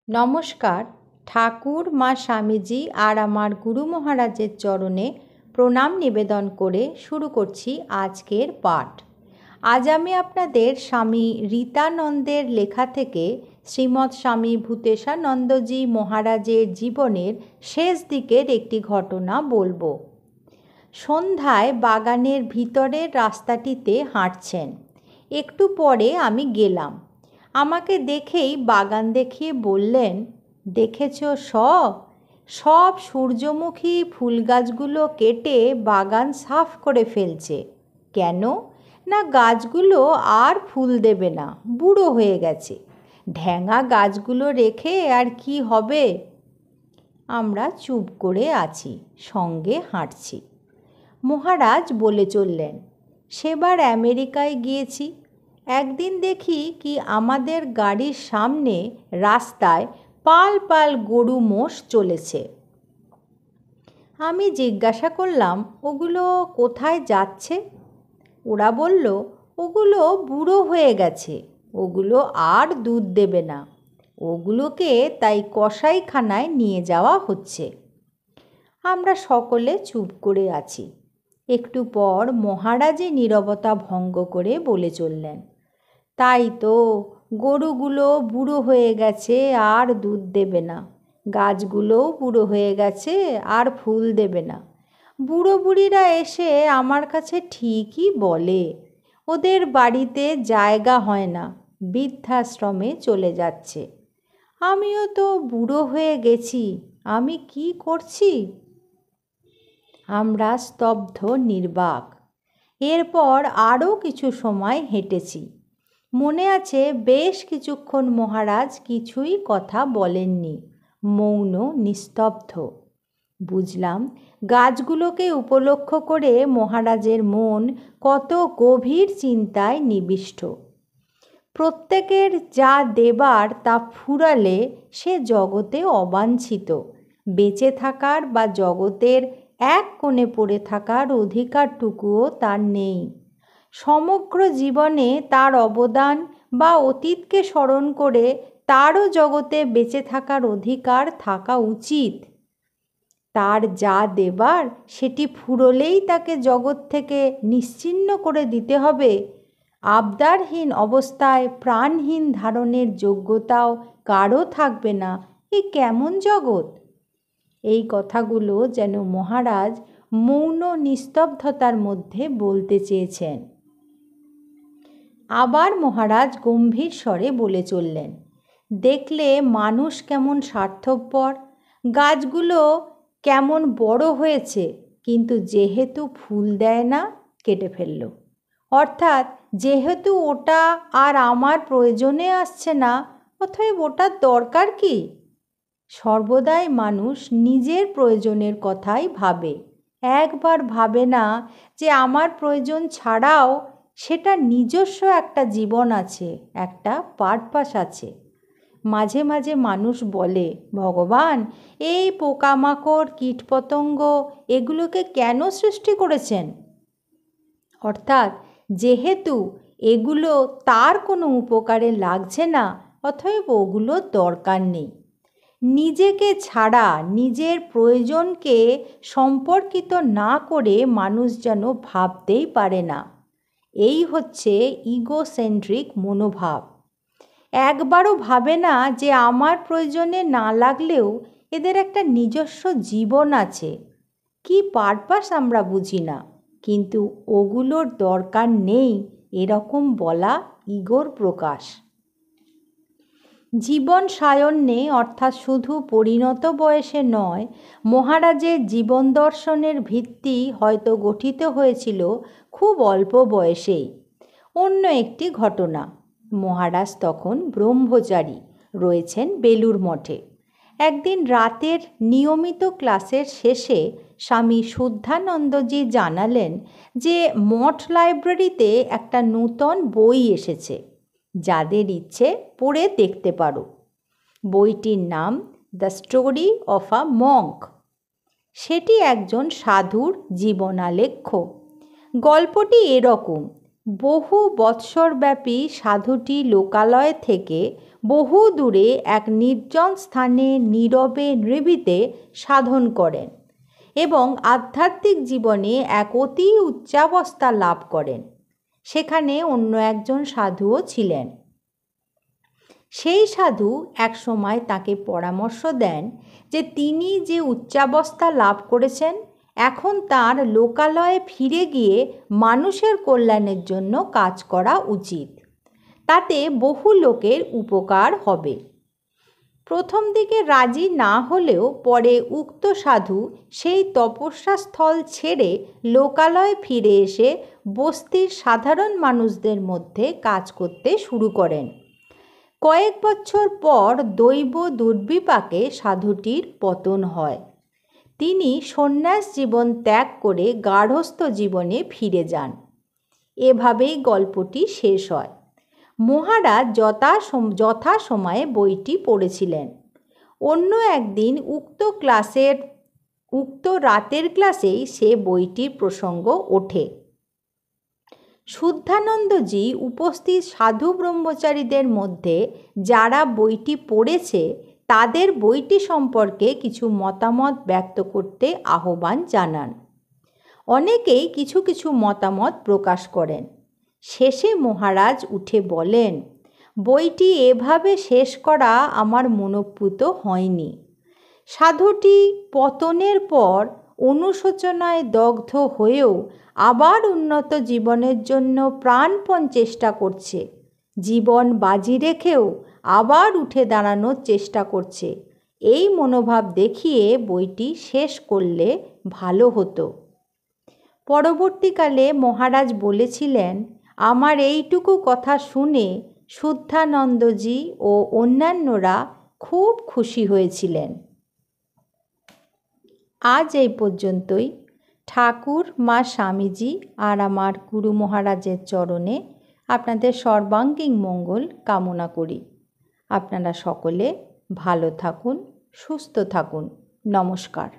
নমস্কার। ঠাকুর মা স্বামীজি আর আমার গুরু মহারাজের চরণে প্রণাম নিবেদন করে শুরু করছি আজকের পাঠ। আজ আমি আপনাদের স্বামী রীতানন্দের লেখা থেকে শ্রীমৎ স্বামী ভূতেশানন্দজি মহারাজের জীবনের শেষ দিকের একটি ঘটনা বলবো। সন্ধ্যায় বাগানের ভিতরের রাস্তাটিতে হাঁটছেন। একটু পরে আমি গেলাম। আমাকে দেখেই বাগান দেখিয়ে বললেন, দেখেছ সব সূর্যমুখী ফুল গাছগুলো কেটে বাগান সাফ করে ফেলছে। কেন না, গাছগুলো আর ফুল দেবে না, বুড়ো হয়ে গেছে। ঢ্যাঙা গাছগুলো রেখে আর কি হবে? আমরা চুপ করে আছি, সঙ্গে হাঁটছি। মহারাজ বলে চললেন, সেবার আমেরিকায় গিয়েছি। একদিন দেখি কি আমাদের গাড়ির সামনে রাস্তায় পাল পাল গরু মোষ চলেছে। আমি জিজ্ঞাসা করলাম, ওগুলো কোথায় যাচ্ছে? ওরা বলল, ওগুলো বুড়ো হয়ে গেছে, ওগুলো আর দুধ দেবে না, ওগুলোকে তাই কসাইখানায় নিয়ে যাওয়া হচ্ছে। আমরা সকলে চুপ করে আছি। একটু পর মহারাজই নীরবতা ভঙ্গ করে বলে চললেন, তাই তো, গরুগুলো বুড়ো হয়ে গেছে, আর দুধ দেবে না। গাছগুলোও বুড়ো হয়ে গেছে, আর ফুল দেবে না। বুড়ো বুড়িরা এসে আমার কাছে ঠিকই বলে, ওদের বাড়িতে জায়গা হয় না, বৃদ্ধাশ্রমে চলে যাচ্ছে। আমিও তো বুড়ো হয়ে গেছি, আমি কি করছি? আমরা স্তব্ধ নির্বাক। এরপর আরও কিছু সময় হেঁটেছি। মনে আছে, বেশ কিছুক্ষণ মহারাজ কিছুই কথা বলেননি, মৌন নিস্তব্ধ। বুঝলাম, গাছগুলোকে উপলক্ষ করে মহারাজের মন কত গভীর চিন্তায় নিবিষ্ট। প্রত্যেকের যা দেবার তা ফুরালে সে জগতে অবাঞ্ছিত, বেঁচে থাকার বা জগতের এক কোণে পড়ে থাকার অধিকারটুকুও তার নেই। সমগ্র জীবনে তার অবদান বা অতীতকে স্মরণ করে তারও জগতে বেঁচে থাকার অধিকার থাকা উচিত। তার যা দেবার সেটি ফুরলেই তাকে জগৎ থেকে নিশ্চিহ্ন করে দিতে হবে। আবদারহীন অবস্থায় প্রাণহীন ধারণের যোগ্যতাও কারও থাকবে না। এ কেমন জগৎ? এই কথাগুলো যেন মহারাজ মৌন নিস্তব্ধতার মধ্যে বলতে চেয়েছেন। আবার মহারাজ গম্ভীর স্বরে বলে চললেন, দেখলে মানুষ কেমন স্বার্থপর। গাছগুলো কেমন বড় হয়েছে, কিন্তু যেহেতু ফুল দেয় না, কেটে ফেলল। অর্থাৎ যেহেতু ওটা আর আমার প্রয়োজনে আসছে না, অতএব ওটার দরকার কি? সর্বদাই মানুষ নিজের প্রয়োজনের কথাই ভাবে, একবার ভাবে না যে আমার প্রয়োজন ছাড়াও সেটা নিজস্ব একটা জীবন আছে, একটা পারপাস আছে। মাঝে মাঝে মানুষ বলে, ভগবান এই পোকামাকড় কীটপতঙ্গ এগুলোকে কেন সৃষ্টি করেছেন? অর্থাৎ যেহেতু এগুলো তার কোনো উপকারে লাগছে না, অতএব ওগুলোর দরকার নেই। নিজেকে ছাড়া নিজের প্রয়োজনকে সম্পর্কিত না করে মানুষ যেন ভাবতেই পারে না। এই হচ্ছে ইগোসেন্ট্রিক মনোভাব। একবারও ভাবে না যে আমার প্রয়োজনে না লাগলেও এদের একটা নিজস্ব জীবন আছে। কি পারপাস আমরা বুঝি না, কিন্তু ওগুলোর দরকার নেই এরকম বলা ইগোর প্রকাশ। জীবন সায়ন্যে অর্থাৎ শুধু পরিণত বয়সে নয়, মহারাজের জীবন দর্শনের ভিত্তি হয়তো গঠিত হয়েছিল খুব অল্প বয়সেই। অন্য একটি ঘটনা, মহারাজ তখন ব্রহ্মচারী, রয়েছেন বেলুড় মঠে। একদিন রাতের নিয়মিত ক্লাসের শেষে স্বামী শুদ্ধানন্দজি জানালেন যে মঠ লাইব্রেরিতে একটা নূতন বই এসেছে, যাদের ইচ্ছে পড়ে দেখতে পারো। বইটির নাম the story of a Monk. সেটি একজন সাধুর জীবনালেখ্য। গল্পটি এরকম, বহু বৎসরব্যাপী সাধুটি লোকালয় থেকে বহু দূরে এক নির্জন স্থানে নীরবে নিভৃতে সাধন করেন এবং আধ্যাত্মিক জীবনে এক অতি উচ্চাবস্থা লাভ করেন। সেখানে অন্য একজন সাধুও ছিলেন। সেই সাধু একসময় তাকে পরামর্শ দেন যে তিনি যে উচ্চাবস্থা লাভ করেছেন এখন তার লোকালয়ে ফিরে গিয়ে মানুষের কল্যাণের জন্য কাজ করা উচিত, তাতে বহু লোকের উপকার হবে। প্রথম দিকে রাজি না হলেও পরে উক্ত সাধু সেই তপস্যা স্থল ছেড়ে লোকালয়ে ফিরে এসে বস্তির সাধারণ মানুষদের মধ্যে কাজ করতে শুরু করেন। কয়েক বছর পর দৈব দুর্বিপাকে সাধুটির পতন হয়। তিনি সন্ন্যাস জীবন ত্যাগ করে গার্হস্থ্য জীবনে ফিরে যান। এভাবেই গল্পটি শেষ হয়। মহারাজ যথাসময়ে বইটি পড়েছিলেন। অন্য একদিন উক্ত রাতের ক্লাসেই সে বইটির প্রসঙ্গ ওঠে। শুদ্ধানন্দজি উপস্থিত সাধু ব্রহ্মচারীদের মধ্যে যারা বইটি পড়েছে তাদের বইটি সম্পর্কে কিছু মতামত ব্যক্ত করতে আহ্বান জানান। অনেকেই কিছু কিছু মতামত প্রকাশ করেন। শেষে মহারাজ উঠে বলেন, বইটি এভাবে শেষ করা আমার মনোপ্রুত হয়নি। সাধুটি পতনের পর অনুশোচনায় দগ্ধ হয়েও আবার উন্নত জীবনের জন্য প্রাণপণ চেষ্টা করছে। জীবন বাজি রেখেও আবার উঠে দাঁড়ানোর চেষ্টা করছে। এই মনোভাব দেখিয়ে বইটি শেষ করলে ভালো হতো। পরবর্তীকালে মহারাজ বলেছিলেন, আমার এইটুকু কথা শুনে শুদ্ধানন্দজি ও অন্যান্যরা খুব খুশি হয়েছিলেন। আজ এই পর্যন্তই। ঠাকুর, মা স্বামীজি আর আমার গুরু মহারাজের চরণে আপনাদের সর্বাঙ্গীন মঙ্গল কামনা করি। আপনারা সকলে ভালো থাকুন, সুস্থ থাকুন। নমস্কার।